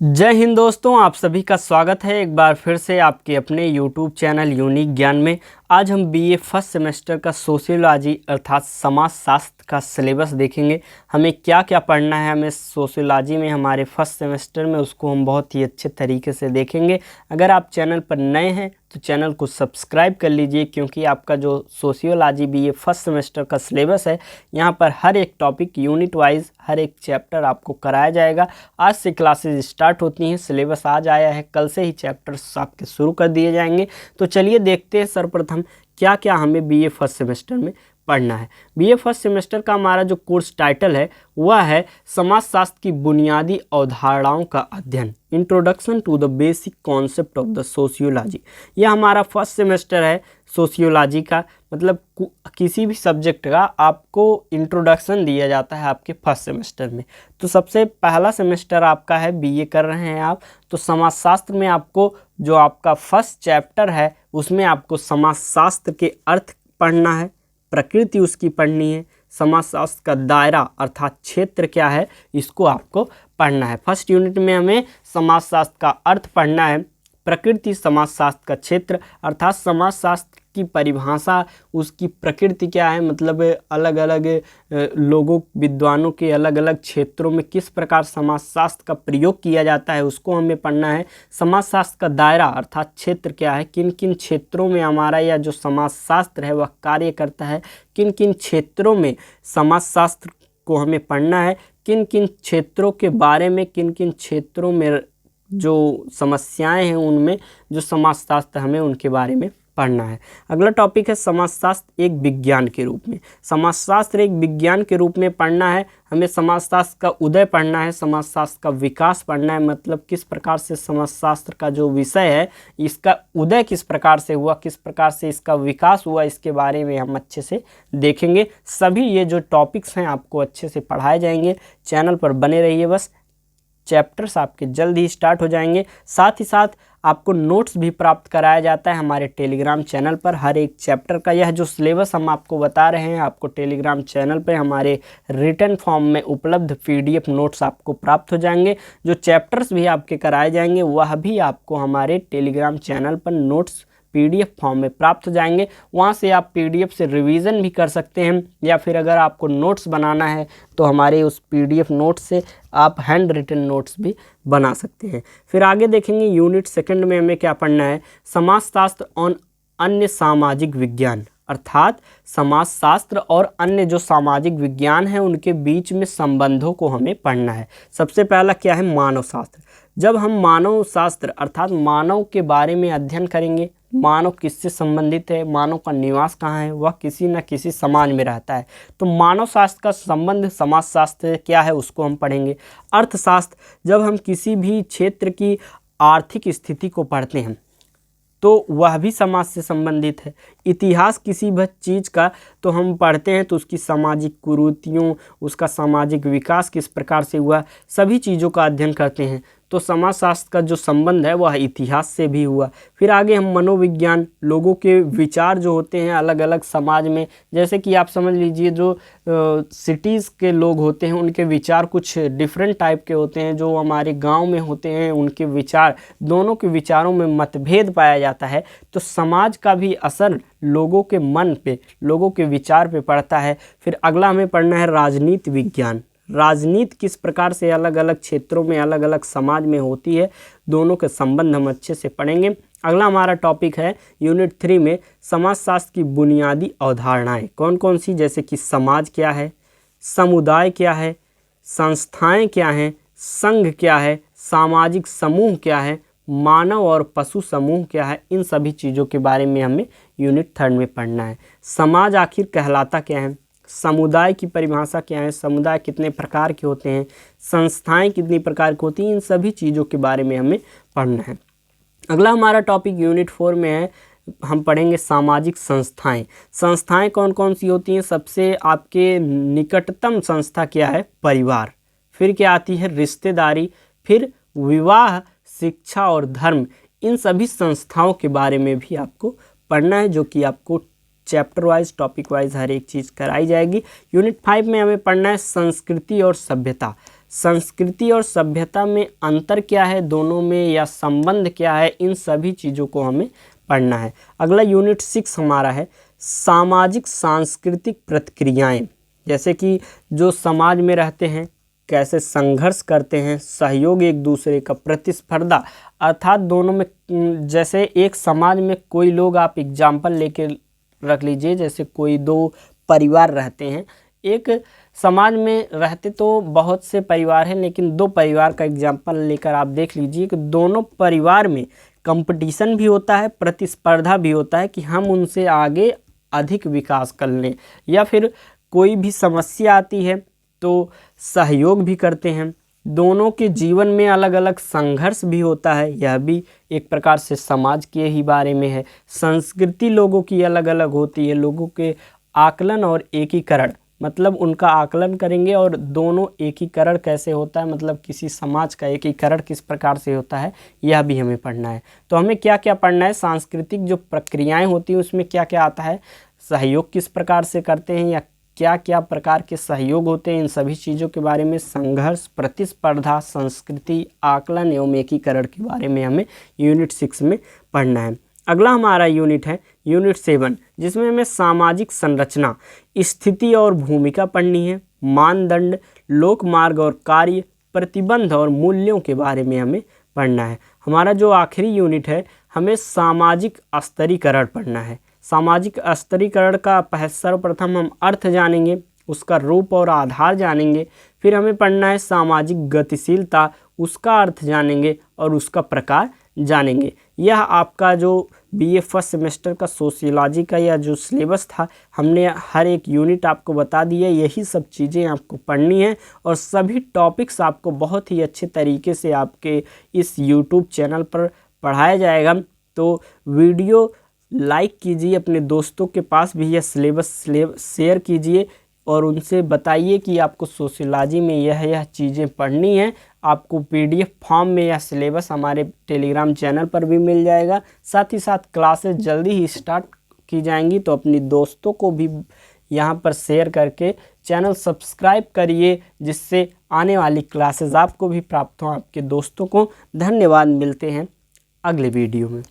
जय हिंद दोस्तों, आप सभी का स्वागत है एक बार फिर से आपके अपने YouTube चैनल यूनिक ज्ञान में। आज हम बीए फर्स्ट सेमेस्टर का सोशियोलॉजी अर्थात समाज शास्त्र का सिलेबस देखेंगे। हमें क्या क्या पढ़ना है हमें सोशियोलॉजी में हमारे फर्स्ट सेमेस्टर में, उसको हम बहुत ही अच्छे तरीके से देखेंगे। अगर आप चैनल पर नए हैं तो चैनल को सब्सक्राइब कर लीजिए, क्योंकि आपका जो सोशियोलॉजी बीए फर्स्ट सेमेस्टर का सिलेबस है, यहाँ पर हर एक टॉपिक यूनिट वाइज हर एक चैप्टर आपको कराया जाएगा। आज से क्लासेस स्टार्ट होती हैं, सिलेबस आज आया है, कल से ही चैप्टर्स आपके शुरू कर दिए जाएंगे। तो चलिए देखते हैं सर्वप्रथम क्या क्या हमें बीए फर्स्ट सेमेस्टर में पढ़ना है। बीए फर्स्ट सेमेस्टर का हमारा जो कोर्स टाइटल है वह है समाजशास्त्र की बुनियादी अवधारणाओं का अध्ययन, introduction to the basic concept of the sociology. यह हमारा फर्स्ट सेमेस्टर है सोशियोलॉजी का, मतलब किसी भी सब्जेक्ट का आपको इंट्रोडक्शन दिया जाता है आपके फर्स्ट सेमेस्टर में। तो सबसे पहला सेमेस्टर आपका है, बीए कर रहे हैं आप, तो समाजशास्त्र में आपको जो आपका फर्स्ट चैप्टर है उसमें आपको समाजशास्त्र के अर्थ पढ़ना है, प्रकृति उसकी पढ़नी है, समाजशास्त्र का दायरा अर्थात क्षेत्र क्या है इसको आपको पढ़ना है। फर्स्ट यूनिट में हमें समाजशास्त्र का अर्थ पढ़ना है, प्रकृति समाजशास्त्र का क्षेत्र अर्थात समाजशास्त्र की परिभाषा, उसकी प्रकृति क्या है, मतलब अलग अलग लोगों विद्वानों के अलग अलग क्षेत्रों में किस प्रकार समाजशास्त्र का प्रयोग किया जाता है उसको हमें पढ़ना है। समाजशास्त्र का दायरा अर्थात क्षेत्र क्या है, किन किन क्षेत्रों में हमारा यह जो समाजशास्त्र है वह कार्य करता है, किन किन क्षेत्रों में समाजशास्त्र को हमें पढ़ना है, किन किन क्षेत्रों के बारे में, किन किन क्षेत्रों में जो समस्याएं हैं उनमें जो समाजशास्त्र हमें उनके बारे में पढ़ना है। अगला टॉपिक है समाजशास्त्र एक विज्ञान के रूप में। समाजशास्त्र एक विज्ञान के रूप में पढ़ना है हमें। समाजशास्त्र का उदय पढ़ना है, समाजशास्त्र का विकास पढ़ना है, मतलब किस प्रकार से समाजशास्त्र का जो विषय है इसका उदय किस प्रकार से हुआ, किस प्रकार से इसका विकास हुआ, इसके बारे में हम अच्छे से देखेंगे। सभी ये जो टॉपिक्स हैं आपको अच्छे से पढ़ाए जाएंगे। चैनल पर बने रहिए, बस चैप्टर्स आपके जल्द ही स्टार्ट हो जाएंगे। साथ ही साथ आपको नोट्स भी प्राप्त कराया जाता है हमारे टेलीग्राम चैनल पर हर एक चैप्टर का। यह जो सिलेबस हम आपको बता रहे हैं आपको टेलीग्राम चैनल पर हमारे रिटन फॉर्म में उपलब्ध पीडीएफ नोट्स आपको प्राप्त हो जाएंगे। जो चैप्टर्स भी आपके कराए जाएंगे वह भी आपको हमारे टेलीग्राम चैनल पर नोट्स पीडीएफ फॉर्म में प्राप्त हो जाएंगे। वहाँ से आप पीडीएफ से रिवीजन भी कर सकते हैं, या फिर अगर आपको नोट्स बनाना है तो हमारे उस पीडीएफ नोट्स से आप हैंड रिटन नोट्स भी बना सकते हैं। फिर आगे देखेंगे यूनिट सेकंड में हमें क्या पढ़ना है, समाजशास्त्र और अन्य सामाजिक विज्ञान अर्थात समाजशास्त्र और अन्य जो सामाजिक विज्ञान हैं उनके बीच में संबंधों को हमें पढ़ना है। सबसे पहला क्या है, मानव शास्त्र। जब हम मानव शास्त्र अर्थात मानव के बारे में अध्ययन करेंगे, मानव किससे संबंधित है, मानव का निवास कहाँ है, वह किसी न किसी समाज में रहता है, तो मानव शास्त्र का संबंध समाजशास्त्र क्या है उसको हम पढ़ेंगे। अर्थशास्त्र, जब हम किसी भी क्षेत्र की आर्थिक स्थिति को पढ़ते हैं तो वह भी समाज से संबंधित है। इतिहास किसी भी चीज़ का तो हम पढ़ते हैं तो उसकी सामाजिक कुरीतियों, उसका सामाजिक विकास किस प्रकार से हुआ, सभी चीज़ों का अध्ययन करते हैं। तो समाजशास्त्र का जो संबंध है वह इतिहास से भी हुआ। फिर आगे हम मनोविज्ञान, लोगों के विचार जो होते हैं अलग अलग समाज में, जैसे कि आप समझ लीजिए जो सिटीज़ के लोग होते हैं उनके विचार कुछ डिफरेंट टाइप के होते हैं, जो हमारे गांव में होते हैं उनके विचार, दोनों के विचारों में मतभेद पाया जाता है। तो समाज का भी असर लोगों के मन पे, लोगों के विचार पे पड़ता है। फिर अगला हमें पढ़ना है राजनीति विज्ञान। राजनीति किस प्रकार से अलग अलग क्षेत्रों में अलग अलग समाज में होती है, दोनों के संबंध हम अच्छे से पढ़ेंगे। अगला हमारा टॉपिक है यूनिट 3 में समाजशास्त्र की बुनियादी अवधारणाएं। कौन कौन सी, जैसे कि समाज क्या है, समुदाय क्या है, संस्थाएं क्या हैं, संघ क्या है, सामाजिक समूह क्या है, मानव और पशु समूह क्या है, इन सभी चीज़ों के बारे में हमें यूनिट 3 में पढ़ना है। समाज आखिर कहलाता क्या है, समुदाय की परिभाषा क्या है, समुदाय कितने प्रकार के होते हैं, संस्थाएं कितनी प्रकार की होती हैं, इन सभी चीज़ों के बारे में हमें पढ़ना है। अगला हमारा टॉपिक यूनिट 4 में है, हम पढ़ेंगे सामाजिक संस्थाएं। संस्थाएं कौन कौन सी होती हैं, सबसे आपके निकटतम संस्था क्या है, परिवार। फिर क्या आती है, रिश्तेदारी। फिर विवाह, शिक्षा और धर्म, इन सभी संस्थाओं के बारे में भी आपको पढ़ना है, जो कि आपको चैप्टर वाइज टॉपिक वाइज हर एक चीज़ कराई जाएगी। यूनिट 5 में हमें पढ़ना है संस्कृति और सभ्यता। संस्कृति और सभ्यता में अंतर क्या है दोनों में, या संबंध क्या है, इन सभी चीज़ों को हमें पढ़ना है। अगला यूनिट 6 हमारा है सामाजिक सांस्कृतिक प्रतिक्रियाएं, जैसे कि जो समाज में रहते हैं कैसे संघर्ष करते हैं, सहयोग एक दूसरे का, प्रतिस्पर्धा, अर्थात दोनों में, जैसे एक समाज में कोई लोग, आप एग्जाम्पल लेके रख लीजिए, जैसे कोई दो परिवार रहते हैं, एक समाज में रहते तो बहुत से परिवार हैं, लेकिन दो परिवार का एग्जाम्पल लेकर आप देख लीजिए कि दोनों परिवार में कंपटीशन भी होता है, प्रतिस्पर्धा भी होता है कि हम उनसे आगे अधिक विकास कर लें, या फिर कोई भी समस्या आती है तो सहयोग भी करते हैं। दोनों के जीवन में अलग अलग संघर्ष भी होता है, यह भी एक प्रकार से समाज के ही बारे में है। संस्कृति लोगों की अलग अलग होती है, लोगों के आकलन और एकीकरण, मतलब उनका आकलन करेंगे और दोनों एकीकरण कैसे होता है, मतलब किसी समाज का एकीकरण किस प्रकार से होता है, यह भी हमें पढ़ना है। तो हमें क्या क्या पढ़ना है, सांस्कृतिक जो प्रक्रियाएं होती हैं उसमें क्या क्या आता है, सहयोग किस प्रकार से करते हैं या क्या क्या प्रकार के सहयोग होते हैं, इन सभी चीज़ों के बारे में, संघर्ष, प्रतिस्पर्धा, संस्कृति, आकलन एवं एकीकरण के बारे में हमें यूनिट 6 में पढ़ना है। अगला हमारा यूनिट है यूनिट 7, जिसमें हमें सामाजिक संरचना, स्थिति और भूमिका पढ़नी है, मानदंड, लोकमार्ग और कार्य, प्रतिबंध और मूल्यों के बारे में हमें पढ़ना है। हमारा जो आखिरी यूनिट है, हमें सामाजिक स्तरीकरण पढ़ना है। सामाजिक स्तरीकरण का सर्वप्रथम हम अर्थ जानेंगे, उसका रूप और आधार जानेंगे, फिर हमें पढ़ना है सामाजिक गतिशीलता, उसका अर्थ जानेंगे और उसका प्रकार जानेंगे। यह आपका जो बीए फर्स्ट सेमेस्टर का सोशियोलॉजी का या जो सिलेबस था, हमने हर एक यूनिट आपको बता दिया, यही सब चीज़ें आपको पढ़नी है और सभी टॉपिक्स आपको बहुत ही अच्छे तरीके से आपके इस यूट्यूब चैनल पर पढ़ाया जाएगा। तो वीडियो लाइक कीजिए, अपने दोस्तों के पास भी यह सिलेबस शेयर कीजिए और उनसे बताइए कि आपको सोशियोलॉजी में यह चीज़ें पढ़नी है। आपको पीडीएफ फॉर्म में यह सिलेबस हमारे टेलीग्राम चैनल पर भी मिल जाएगा, साथ ही साथ क्लासेस जल्दी ही स्टार्ट की जाएंगी। तो अपनी दोस्तों को भी यहाँ पर शेयर करके चैनल सब्सक्राइब करिए, जिससे आने वाली क्लासेस आपको भी प्राप्त हों, आपके दोस्तों को। धन्यवाद, मिलते हैं अगले वीडियो में।